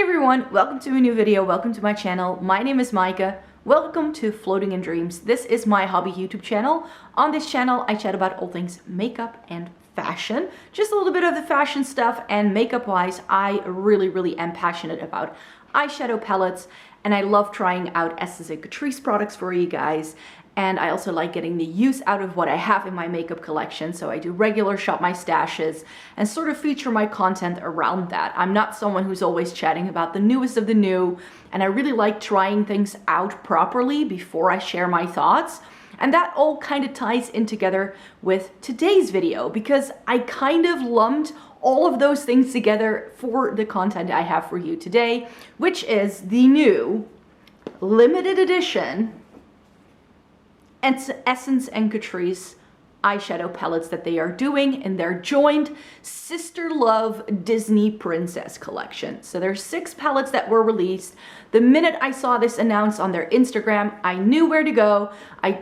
everyone, welcome to a new video, welcome to my channel. My name is Micah. Welcome to Floating in Dreams. This is my hobby YouTube channel. On this channel I chat about all things makeup and fashion. Just a little bit of the fashion stuff, and makeup wise I really am passionate about eyeshadow palettes, and I love trying out Essence and Catrice products for you guys. And I also like getting the use out of what I have in my makeup collection. So I do regular shop my stashes and sort of feature my content around that. I'm not someone who's always chatting about the newest of the new, and I really like trying things out properly before I share my thoughts. And that all kind of ties in together with today's video, because I kind of lumped all of those things together for the content I have for you today, which is the new limited edition Essence and Catrice eyeshadow palettes that they are doing in their joint Sisterlove Disney Princess collection. So there's 6 palettes that were released. The minute I saw this announced on their Instagram, I knew where to go. I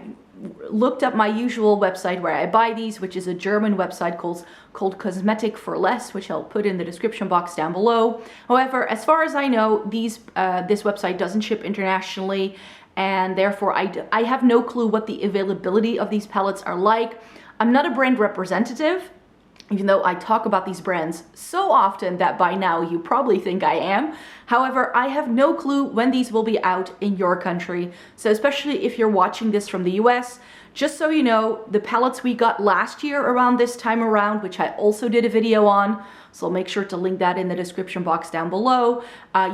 looked up my usual website where I buy these, which is a German website called Cosmetic for Less, which I'll put in the description box down below. However, as far as I know, this website doesn't ship internationally, and therefore I have no clue what the availability of these palettes are like. I'm not a brand representative, even though I talk about these brands so often that by now you probably think I am. However, I have no clue when these will be out in your country. So especially if you're watching this from the US, just so you know, the palettes we got last year around this time around, which I also did a video on, so I'll make sure to link that in the description box down below.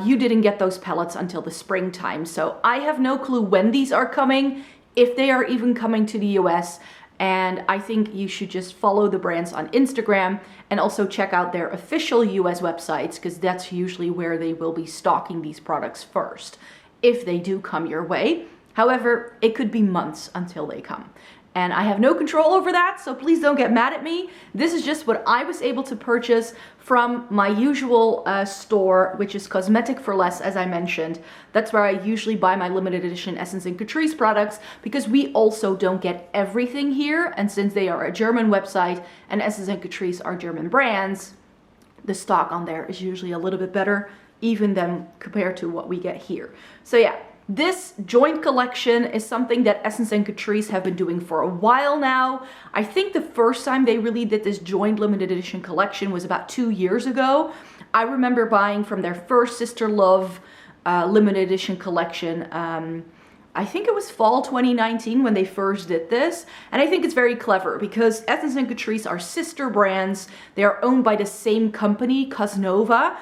You didn't get those palettes until the springtime. So I have no clue when these are coming, if they are even coming to the US. And I think you should just follow the brands on Instagram and also check out their official US websites, because that's usually where they will be stocking these products first, if they do come your way. However, it could be months until they come, and I have no control over that, so please don't get mad at me. This is just what I was able to purchase from my usual store, which is Cosmetic for Less, as I mentioned. That's where I usually buy my limited edition Essence and Catrice products, because we also don't get everything here, and since they are a German website and Essence and Catrice are German brands, the stock on there is usually a little bit better even than compared to what we get here. So yeah. This joint collection is something that Essence and Catrice have been doing for a while now. I think the first time they really did this joint limited edition collection was about 2 years ago. I remember buying from their first Sisterlove limited edition collection. I think it was fall 2019 when they first did this. And I think it's very clever because Essence and Catrice are sister brands. They are owned by the same company, Cosnova,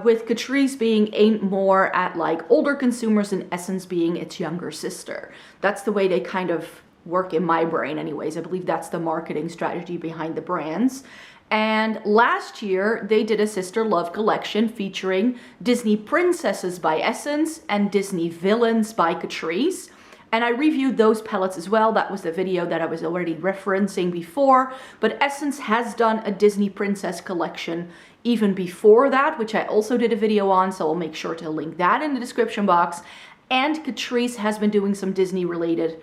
with Catrice being aimed more at like older consumers and Essence being its younger sister. That's the way they kind of work in my brain anyways. I believe that's the marketing strategy behind the brands. And last year they did a Sisterlove collection featuring Disney Princesses by Essence and Disney Villains by Catrice. And I reviewed those palettes as well. That was the video that I was already referencing before. But Essence has done a Disney Princess collection even before that, which I also did a video on, so I'll make sure to link that in the description box. And Catrice has been doing some Disney related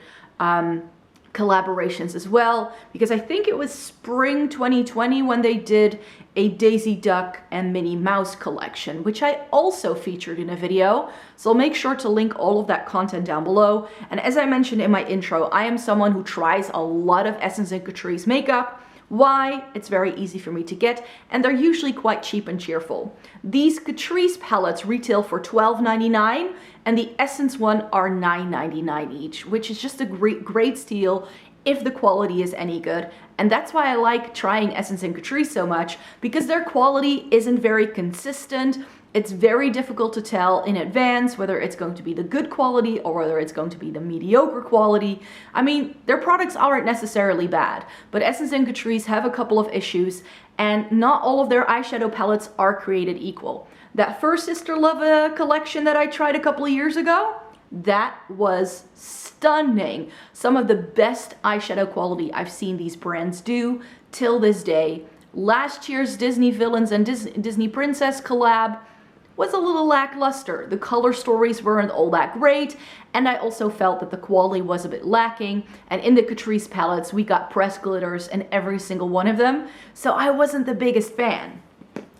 collaborations as well, because I think it was spring 2020 when they did a Daisy Duck and Minnie Mouse collection, which I also featured in a video. So I'll make sure to link all of that content down below. And as I mentioned in my intro, I am someone who tries a lot of Essence and Catrice makeup. Why? It's very easy for me to get, and they're usually quite cheap and cheerful. These Catrice palettes retail for $12.99, and the Essence one are $9.99 each, which is just a great steal if the quality is any good. And that's why I like trying Essence and Catrice so much, because their quality isn't very consistent. It's very difficult to tell in advance whether it's going to be the good quality or whether it's going to be the mediocre quality. I mean, their products aren't necessarily bad, but Essence and Catrice have a couple of issues, and not all of their eyeshadow palettes are created equal. That first Sisterlove collection that I tried a couple of years ago, that was stunning. Some of the best eyeshadow quality I've seen these brands do till this day. Last year's Disney Villains and Disney Princess collab was a little lackluster. The color stories weren't all that great, and I also felt that the quality was a bit lacking. And in the Catrice palettes, we got pressed glitters in every single one of them, so I wasn't the biggest fan.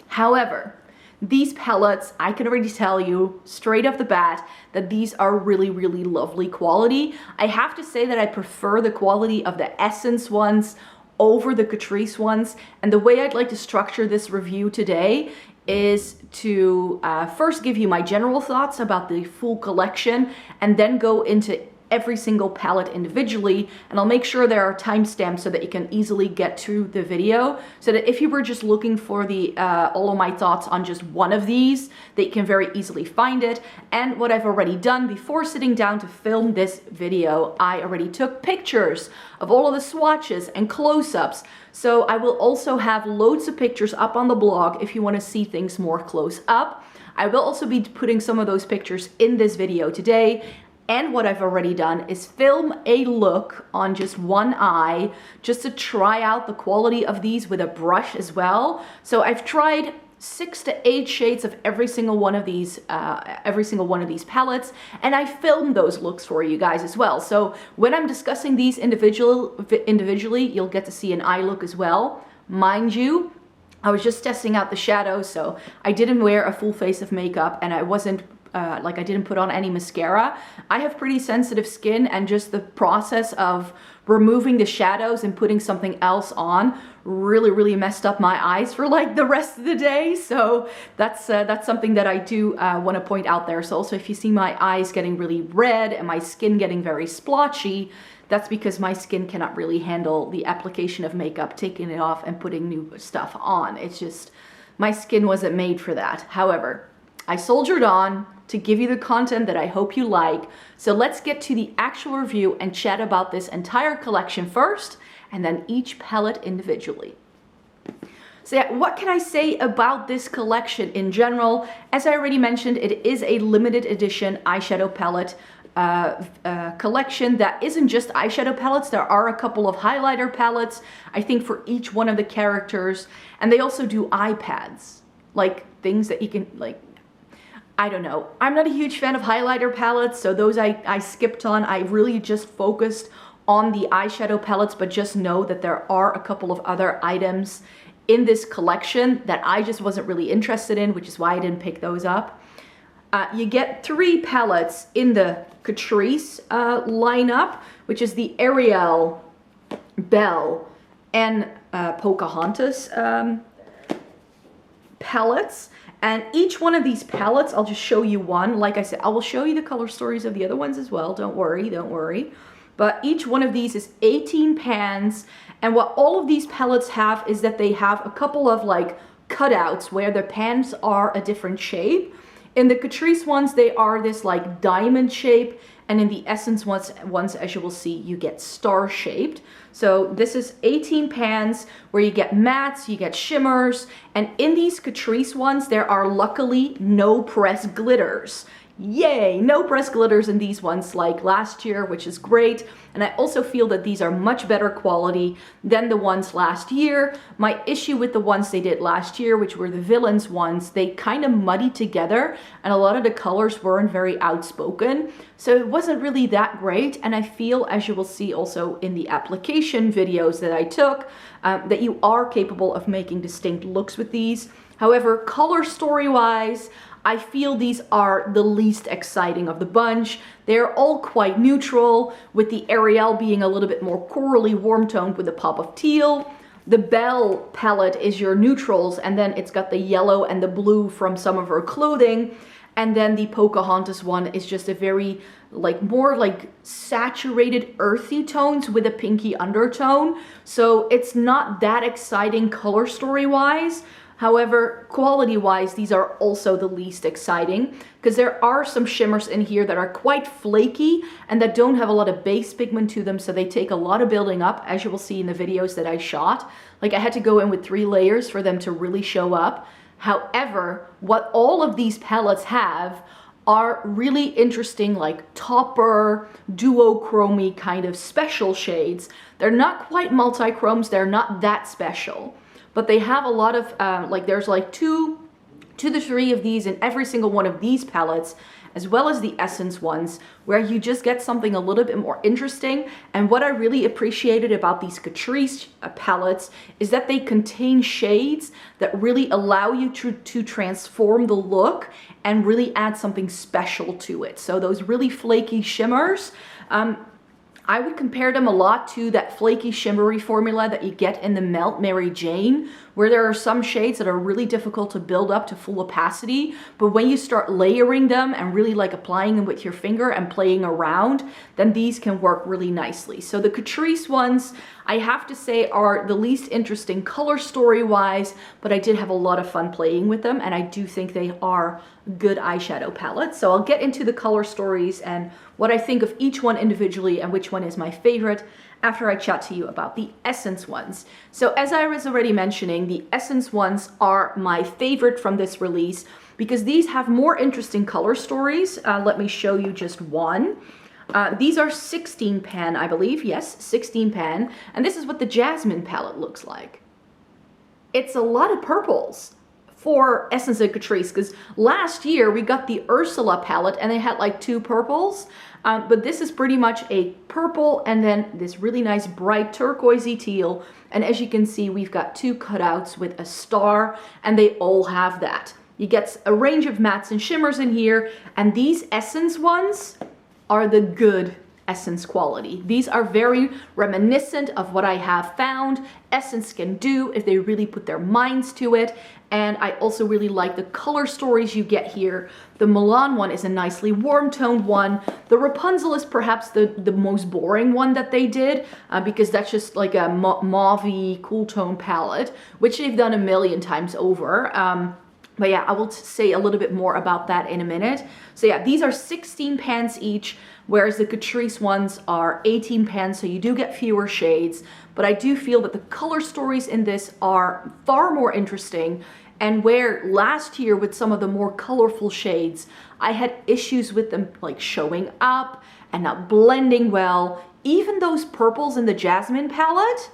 However, these palettes, I can already tell you straight off the bat that these are really, really lovely quality. I have to say that I prefer the quality of the Essence ones over the Catrice ones. And the way I'd like to structure this review today is to first give you my general thoughts about the full collection and then go into every single palette individually, and I'll make sure there are timestamps so that you can easily get to the video, so that if you were just looking for the all of my thoughts on just one of these, that you can very easily find it. And what I've already done before sitting down to film this video, I already took pictures of all of the swatches and close-ups. So I will also have loads of pictures up on the blog if you want to see things more close up. I will also be putting some of those pictures in this video today. And what I've already done is film a look on just one eye, just to try out the quality of these with a brush as well. So I've tried 6 to 8 shades of every single one of these palettes, and I filmed those looks for you guys as well. So when I'm discussing these individually, you'll get to see an eye look as well. Mind you, I was just testing out the shadows, so I didn't wear a full face of makeup, and I wasn't I didn't put on any mascara. I have pretty sensitive skin, and just the process of removing the shadows and putting something else on really messed up my eyes for like the rest of the day. So that's something that I do want to point out there. So also, if you see my eyes getting really red and my skin getting very splotchy, that's because my skin cannot really handle the application of makeup, taking it off and putting new stuff on. It's just, my skin wasn't made for that. However, I soldiered on to give you the content that I hope you like. So let's get to the actual review and chat about this entire collection first, and then each palette individually. So yeah, what can I say about this collection in general? As I already mentioned, it is a limited edition eyeshadow palette collection that isn't just eyeshadow palettes. There are a couple of highlighter palettes, I think, for each one of the characters. And they also do eye pads, like things that you can, like, I don't know. I'm not a huge fan of highlighter palettes, so those I skipped on. I really just focused on the eyeshadow palettes, but just know that there are a couple of other items in this collection that I just wasn't really interested in, which is why I didn't pick those up. You get 3 palettes in the Catrice lineup, which is the Ariel, Belle, and Pocahontas palettes. And each one of these palettes, I'll just show you one. Like I said, I will show you the color stories of the other ones as well. Don't worry, don't worry. But each one of these is 18 pans. And what all of these palettes have is that they have a couple of like cutouts where the pans are a different shape. In the Catrice ones, they are this like diamond shape. And in the Essence ones, as you will see, you get star shaped. So this is 18 pans where you get mattes, you get shimmers, and in these Catrice ones, there are luckily no press glitters. Yay, no press glitters in these ones like last year, which is great. And I also feel that these are much better quality than the ones last year. My issue with the ones they did last year, which were the villains ones, they kind of muddied together and a lot of the colors weren't very outspoken. So it wasn't really that great. And I feel, as you will see also in the application videos that I took, that you are capable of making distinct looks with these. However, color story wise, I feel these are the least exciting of the bunch. They're all quite neutral, with the Ariel being a little bit more corally warm toned with a pop of teal. The Belle palette is your neutrals, and then it's got the yellow and the blue from some of her clothing. And then the Pocahontas one is just a very more saturated earthy tones with a pinky undertone. So it's not that exciting color story wise. However, quality-wise, these are also the least exciting, because there are some shimmers in here that are quite flaky and that don't have a lot of base pigment to them, so they take a lot of building up, as you will see in the videos that I shot. Like, I had to go in with 3 layers for them to really show up. However, what all of these palettes have are really interesting, like topper, duochromy kind of special shades. They're not quite multi-chromes, they're not that special. But they have a lot of, there's like 2 to the 3 of these in every single one of these palettes, as well as the Essence ones, where you just get something a little bit more interesting. And what I really appreciated about these Catrice palettes is that they contain shades that really allow you to transform the look and really add something special to it. So those really flaky shimmers, I would compare them a lot to that flaky shimmery formula that you get in the Melt Mary Jane, where there are some shades that are really difficult to build up to full opacity, but when you start layering them and really like applying them with your finger and playing around, then these can work really nicely. So the Catrice ones, I have to say, are the least interesting color story wise, but I did have a lot of fun playing with them, and I do think they are good eyeshadow palettes. So I'll get into the color stories and what I think of each one individually and which one is my favorite after I chat to you about the Essence ones. So as I was already mentioning, the Essence ones are my favorite from this release because these have more interesting color stories. Let me show you just one. These are 16 pan, I believe. Yes, 16 pan. And this is what the Jasmin palette looks like. It's a lot of purples for Essence and Catrice, because last year we got the Ursula palette and they had like 2 purples, but this is pretty much a purple and then this really nice bright turquoisey teal, and as you can see we've got 2 cutouts with a star and they all have that. You get a range of mattes and shimmers in here, and these Essence ones are the good Essence quality. These are very reminiscent of what I have found Essence can do if they really put their minds to it. And I also really like the color stories you get here. The Mulan one is a nicely warm toned one. The Rapunzel is perhaps the most boring one that they did, because that's just like a mauve-y cool tone palette, which they've done a million times over. But yeah, I will say a little bit more about that in a minute. So yeah, these are 16 pans each, whereas the Catrice ones are 18 pans, so you do get fewer shades. But I do feel that the color stories in this are far more interesting. And where last year with some of the more colorful shades, I had issues with them like showing up and not blending well. Even those purples in the Jasmin palette,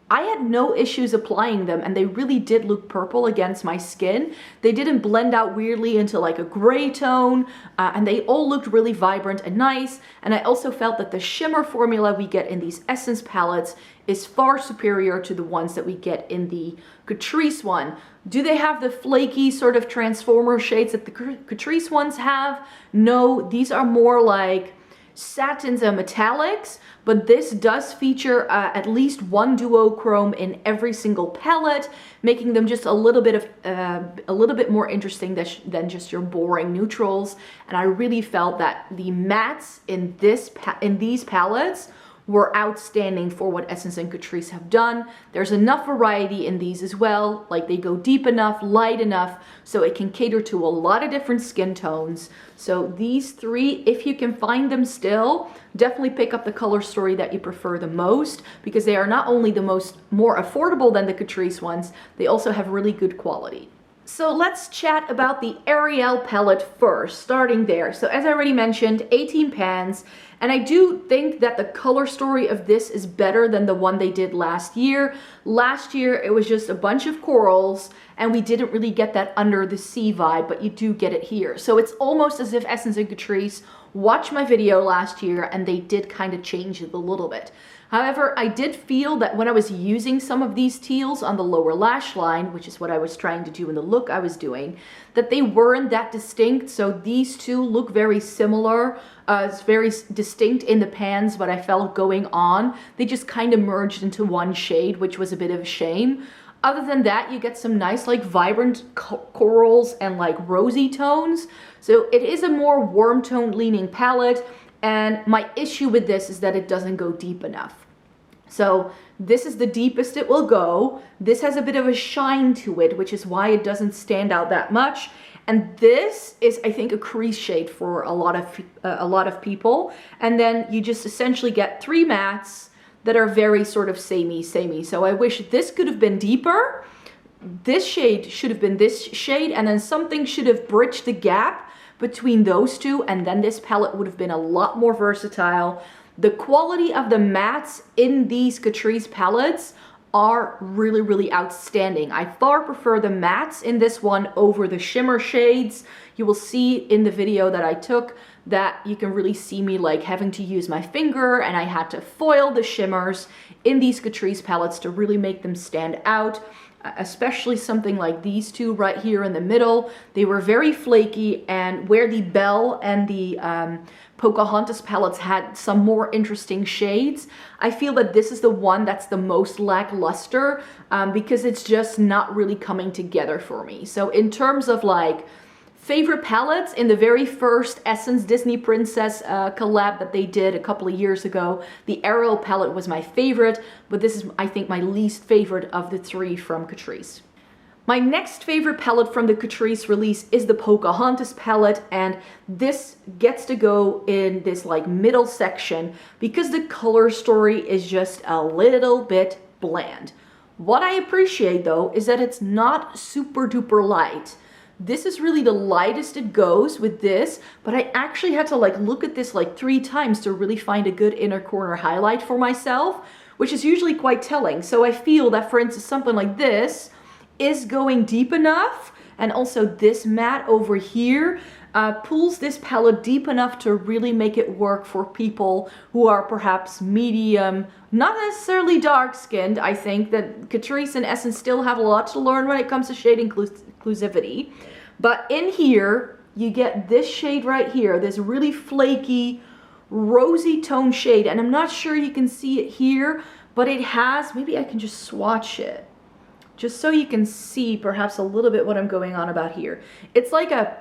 I had no issues applying them, and they really did look purple against my skin. They didn't blend out weirdly into like a gray tone, and they all looked really vibrant and nice. And I also felt that the shimmer formula we get in these Essence palettes is far superior to the ones that we get in the Catrice one. Do they have the flaky sort of transformer shades that the Catrice ones have? No, these are more like satins and metallics, but this does feature at least 1 duochrome in every single palette, making them just a little bit more interesting than just your boring neutrals. And I really felt that the mattes in these palettes were outstanding for what Essence and Catrice have done. There's enough variety in these as well, like they go deep enough, light enough, so it can cater to a lot of different skin tones. So these 3, if you can find them still, definitely pick up the color story that you prefer the most, because they are not only the more affordable than the Catrice ones, they also have really good quality. So let's chat about the Ariel palette first, starting there. So as I already mentioned, 18 pans, and I do think that the color story of this is better than the one they did last year. Last year, it was just a bunch of corals, and we didn't really get that under the sea vibe, but you do get it here. So it's almost as if Essence and Catrice watched my video last year and they did kind of change it a little bit. However, I did feel that when I was using some of these teals on the lower lash line, which is what I was trying to do in the look I was doing, that they weren't that distinct. So these 2 look very similar. It's very distinct in the pans, but I felt going on, they just kind of merged into one shade, which was a bit of a shame. Other than that, you get some nice like vibrant corals and like rosy tones. So it is a more warm tone leaning palette. And my issue with this is that it doesn't go deep enough. So this is the deepest it will go. This has a bit of a shine to it, which is why it doesn't stand out that much. And this is, I think, a crease shade for a lot of people. And then you just essentially get 3 mattes that are very sort of samey. So I wish this could have been deeper. This shade should have been this shade, and then something should have bridged the gap between those 2, and then this palette would have been a lot more versatile. The quality of the mattes in these Catrice palettes are really, really outstanding. I far prefer the mattes in this one over the shimmer shades. You will see in the video that I took that you can really see me like having to use my finger, and I had to foil the shimmers in these Catrice palettes to really make them stand out. Especially something like these two right here in the middle. They were very flaky, and where the Belle and the Pocahontas palettes had some more interesting shades, I feel that this is the one that's the most lackluster because it's just not really coming together for me. So in terms of like favorite palettes, in the very first Essence Disney Princess collab that they did a couple of years ago, the Ariel palette was my favorite, but this is, I think, my least favorite of the three from Catrice. My next favorite palette from the Catrice release is the Pocahontas palette, and this gets to go in this like middle section because the color story is just a little bit bland. What I appreciate though is that it's not super duper light. This is really the lightest it goes with this, but I actually had to like look at this like 3 times to really find a good inner corner highlight for myself, which is usually quite telling. So I feel that, for instance, something like this is going deep enough, and also this matte over here pulls this palette deep enough to really make it work for people who are perhaps medium, not necessarily dark skinned. I think that Catrice and Essence still have a lot to learn when it comes to shade inclusivity. But in here, you get this shade right here, this really flaky, rosy tone shade. And I'm not sure you can see it here, but it has, maybe I can just swatch it, just so you can see perhaps a little bit what I'm going on about here. It's like a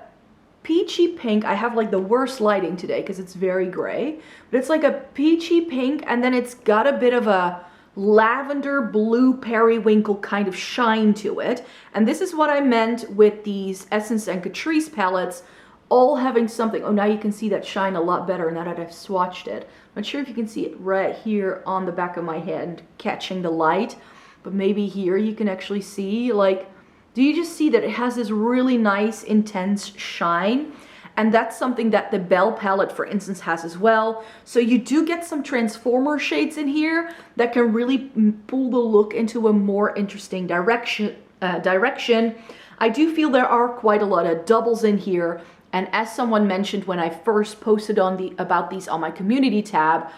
peachy pink. I have like the worst lighting today because it's very gray, but it's like a peachy pink, and then it's got a bit of a lavender blue periwinkle kind of shine to it. And this is what I meant with these Essence and Catrice palettes all having something. Oh, now you can see that shine a lot better now that I've swatched it. I'm not sure if you can see it right here on the back of my hand catching the light, but maybe here you can actually see, like, do you just see that it has this really nice intense shine? And that's something that the Belle palette, for instance, has as well. So you do get some transformer shades in here that can really pull the look into a more interesting direction. I do feel there are quite a lot of doubles in here. And as someone mentioned when I first posted on about these on my community tab,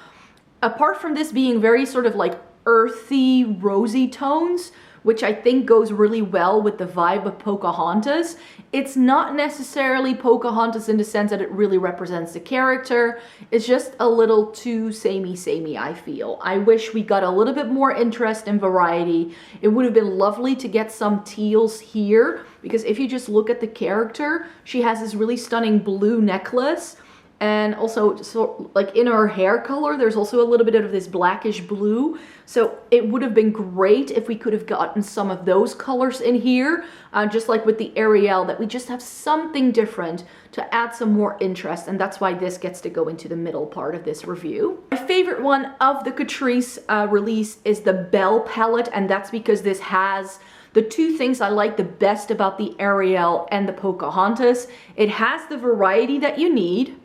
apart from this being very sort of like earthy, rosy tones, which I think goes really well with the vibe of Pocahontas, it's not necessarily Pocahontas in the sense that it really represents the character. It's just a little too samey, I feel. I wish we got a little bit more interest and variety. It would have been lovely to get some teals here, because if you just look at the character, she has this really stunning blue necklace. And also, so like in her hair color, there's also a little bit of this blackish blue. So it would have been great if we could have gotten some of those colors in here, just like with the Ariel, that we just have something different to add some more interest. And that's why this gets to go into the middle part of this review. My favorite one of the Catrice release is the Belle palette, and that's because this has the two things I like the best about the Ariel and the Pocahontas. It has the variety that you need,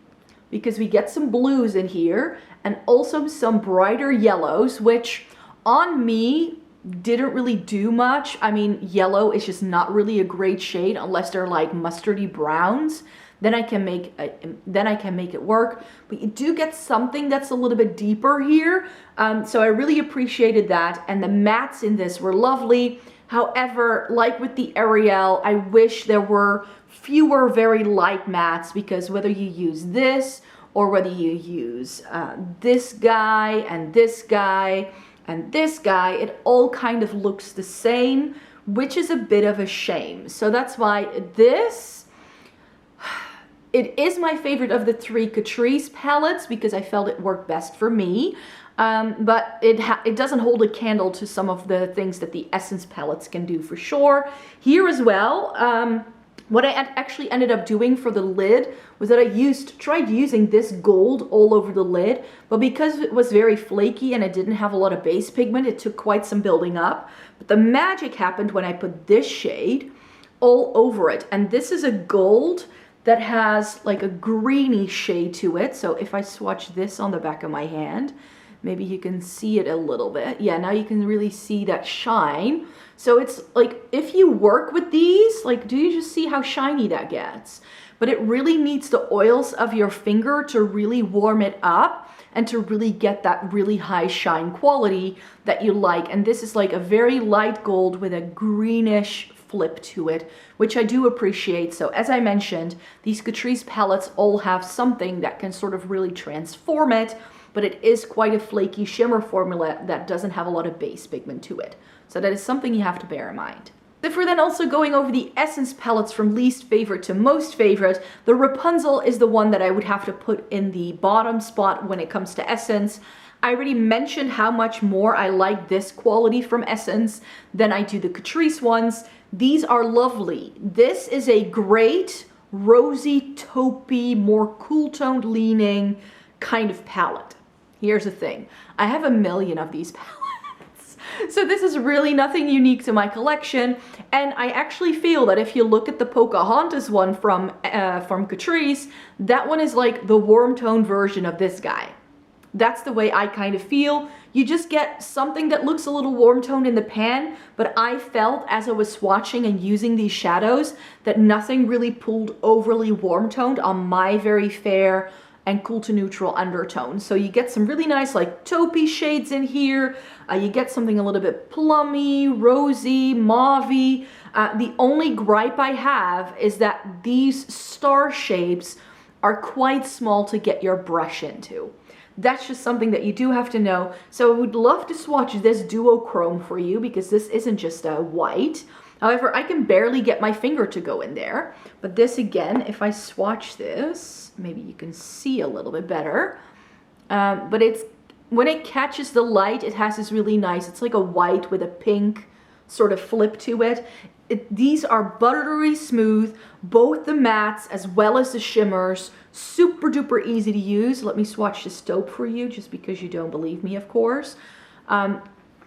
because we get some blues in here and also some brighter yellows, which on me didn't really do much. I mean, yellow is just not really a great shade unless they're like mustardy browns. Then I can make it work. But you do get something that's a little bit deeper here. So I really appreciated that. And the mattes in this were lovely. However, like with the Ariel, I wish there were fewer very light mattes, because whether you use this or whether you use this guy and this guy and this guy, it all kind of looks the same, which is a bit of a shame. So that's why this, it is my favorite of the three Catrice palettes because I felt it worked best for me. But it doesn't hold a candle to some of the things that the Essence palettes can do for sure. Here as well, what I actually ended up doing for the lid was that I tried using this gold all over the lid, but because it was very flaky and it didn't have a lot of base pigment, it took quite some building up. But the magic happened when I put this shade all over it. And this is a gold that has like a greeny shade to it. So if I swatch this on the back of my hand, Maybe you can see it a little bit. Yeah, now you can really see that shine. So it's like, if you work with these, like, do you just see how shiny that gets? But it really needs the oils of your finger to really warm it up and to really get that really high shine quality that you like. And this is like a very light gold with a greenish flip to it, which I do appreciate. So as I mentioned, these Catrice palettes all have something that can sort of really transform it, but it is quite a flaky shimmer formula that doesn't have a lot of base pigment to it. So that is something you have to bear in mind. If we're then also going over the Essence palettes from least favorite to most favorite, the Rapunzel is the one that I would have to put in the bottom spot when it comes to Essence. I already mentioned how much more I like this quality from Essence than I do the Catrice ones. These are lovely. This is a great rosy, taupey, more cool toned leaning kind of palette. Here's the thing. I have a million of these palettes. So this is really nothing unique to my collection, and I actually feel that if you look at the Pocahontas one from Catrice, that one is like the warm tone version of this guy. That's the way I kind of feel. You just get something that looks a little warm toned in the pan, but I felt as I was swatching and using these shadows that nothing really pulled overly warm toned on my very fair and cool to neutral undertones. So you get some really nice like taupey shades in here. You get something a little bit plummy, rosy, mauvey. The only gripe I have is that these star shapes are quite small to get your brush into. That's just something that you do have to know. So I would love to swatch this duochrome for you because this isn't just a white. However, I can barely get my finger to go in there. But this again, if I swatch this, maybe you can see a little bit better. But it's, when it catches the light, it has this really nice, it's like a white with a pink sort of flip to it. These are buttery smooth, both the mattes as well as the shimmers, super duper easy to use. Let me swatch this taupe for you just because you don't believe me, of course.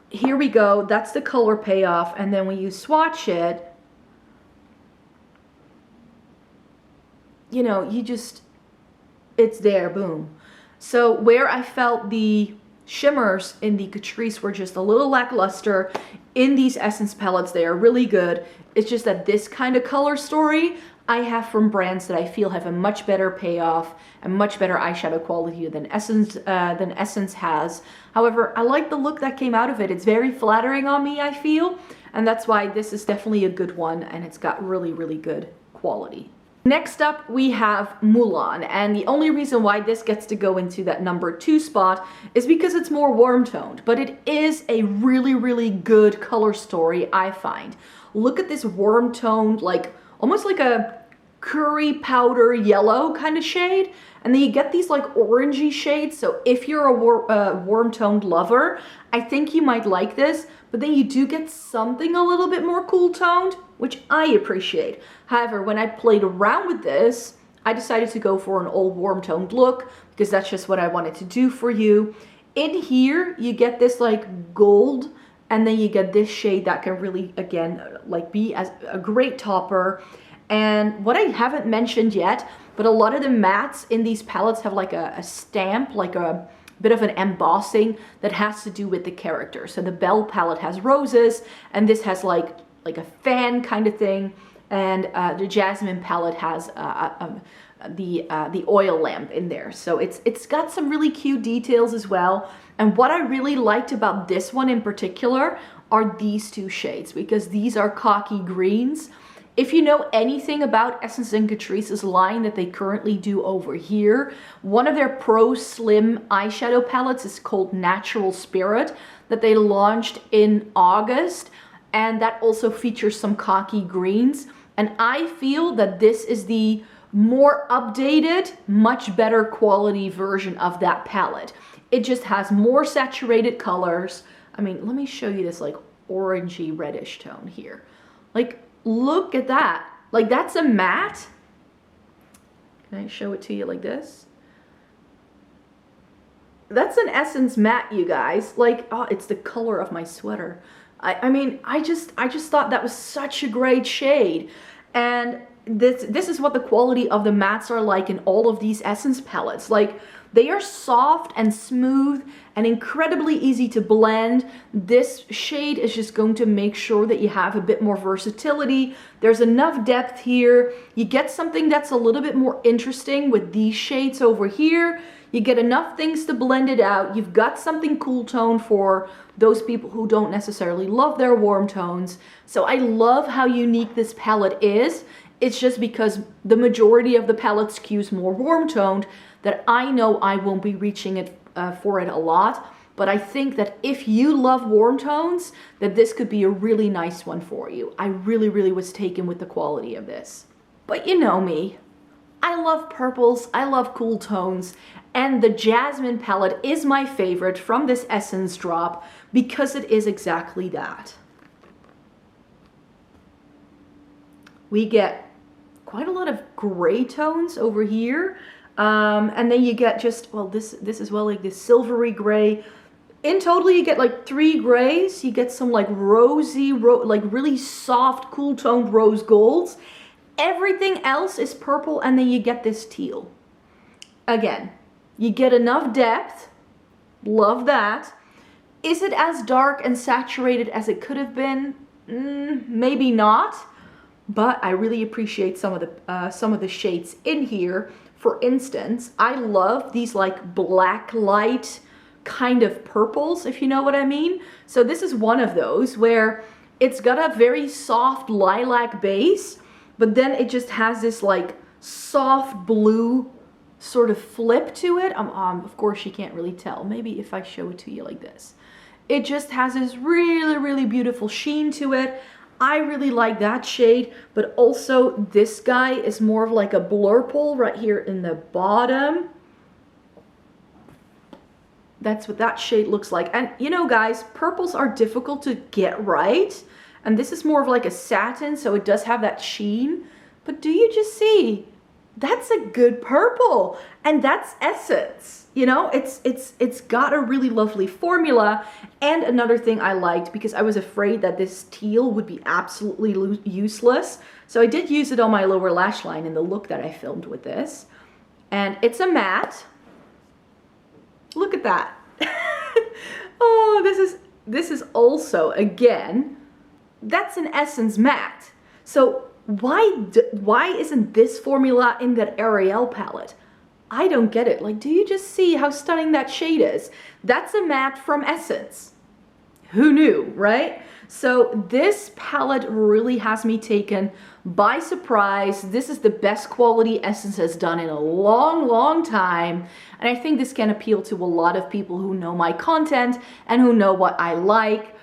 Here we go, that's the color payoff, and then when you swatch it, you know, you just, it's there, boom. So where I felt the shimmers in the Catrice were just a little lackluster, in these Essence palettes they are really good. It's just that this kind of color story I have from brands that I feel have a much better payoff and much better eyeshadow quality than Essence has. However, I like the look that came out of it. It's very flattering on me, I feel, and that's why this is definitely a good one, and it's got really, really good quality. Next up, we have Mulan, and the only reason why this gets to go into that #2 spot is because it's more warm toned, but it is a really, really good color story, I find. Look at this warm toned, like almost like a curry powder yellow kind of shade, and then you get these like orangey shades. So if you're a warm toned lover, I think you might like this, but then you do get something a little bit more cool toned, which I appreciate. However, when I played around with this, I decided to go for an all warm toned look because that's just what I wanted to do for you. In here, you get this like gold, and then you get this shade that can really, again, like be as a great topper. And what I haven't mentioned yet, but a lot of the mattes in these palettes have like a stamp, like a bit of an embossing that has to do with the character. So the Belle palette has roses, and this has like a fan kind of thing, and the Jasmin palette has the oil lamp in there. So it's got some really cute details as well. And what I really liked about this one in particular are these two shades, because these are cocky greens. If you know anything about Essence and Catrice's line that they currently do over here, one of their Pro Slim eyeshadow palettes is called Natural Spirit, that they launched in August, and that also features some cocky greens. And I feel that this is the more updated, much better quality version of that palette. It just has more saturated colors. I mean, let me show you this like orangey reddish tone here. Like, look at that. Like, that's a matte. Can I show it to you like this? That's an Essence matte, you guys. Like, oh, it's the color of my sweater. I mean, I just thought that was such a great shade. And this is what the quality of the mattes are like in all of these Essence palettes. Like, They are soft and smooth and incredibly easy to blend. This shade is just going to make sure that you have a bit more versatility. There's enough depth here. You get something that's a little bit more interesting with these shades over here. You get enough things to blend it out. You've got something cool tone for those people who don't necessarily love their warm tones. So I love how unique this palette is. It's just because the majority of the palette skews more warm toned that I know I won't be reaching it for it a lot. But I think that if you love warm tones, that this could be a really nice one for you. I really, really was taken with the quality of this. But you know me. I love purples, I love cool tones, and the Jasmin palette is my favorite from this Essence drop because it is exactly that. We get quite a lot of gray tones over here, and then you get just, well, this is well like this silvery gray. In total, you get like 3 grays. You get some like rosy, like really soft, cool toned rose golds. Everything else is purple, and then you get this teal. Again, you get enough depth. Love that. Is it as dark and saturated as it could have been? Maybe not. But I really appreciate some of the shades in here. For instance, I love these like black light kind of purples, if you know what I mean. So this is one of those where it's got a very soft lilac base, but then it just has this like soft blue sort of flip to it. Of course you can't really tell. Maybe if I show it to you like this. It just has this really, really beautiful sheen to it. I really like that shade, but also this guy is more of like a blurple right here in the bottom. That's what that shade looks like. And you know guys, purples are difficult to get right. And this is more of like a satin, so it does have that sheen. But do you just see? That's a good purple. And that's Essence. You know, it's got a really lovely formula. And another thing I liked, because I was afraid that this teal would be absolutely useless. So I did use it on my lower lash line in the look that I filmed with this. And it's a matte. Look at that. Oh, this is also, again, that's an Essence matte. So why isn't this formula in that Ariel palette? I don't get it. Like, do you just see how stunning that shade is? That's a matte from Essence. Who knew, right? So this palette really has me taken by surprise. This is the best quality Essence has done in a long, long time. And I think this can appeal to a lot of people who know my content and who know what I like.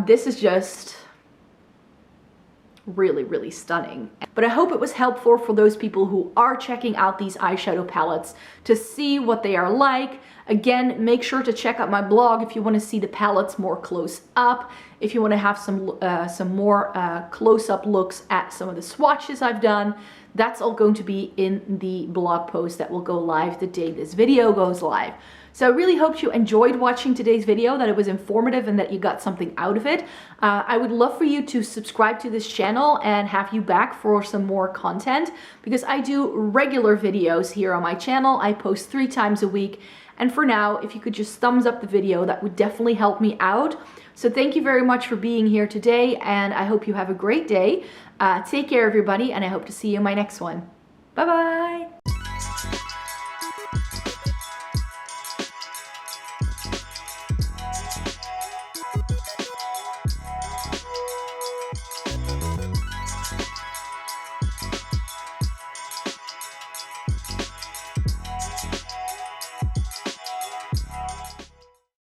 This is just really, really stunning. But I hope it was helpful for those people who are checking out these eyeshadow palettes to see what they are like. Again, make sure to check out my blog if you want to see the palettes more close up. If you want to have some more close-up looks at some of the swatches I've done, that's all going to be in the blog post that will go live the day this video goes live. So I really hope you enjoyed watching today's video, that it was informative and that you got something out of it. I would love for you to subscribe to this channel and have you back for some more content, because I do regular videos here on my channel. I post 3 times a week. And for now, if you could just thumbs up the video, that would definitely help me out. So thank you very much for being here today, and I hope you have a great day. Take care, everybody, and I hope to see you in my next one. Bye-bye.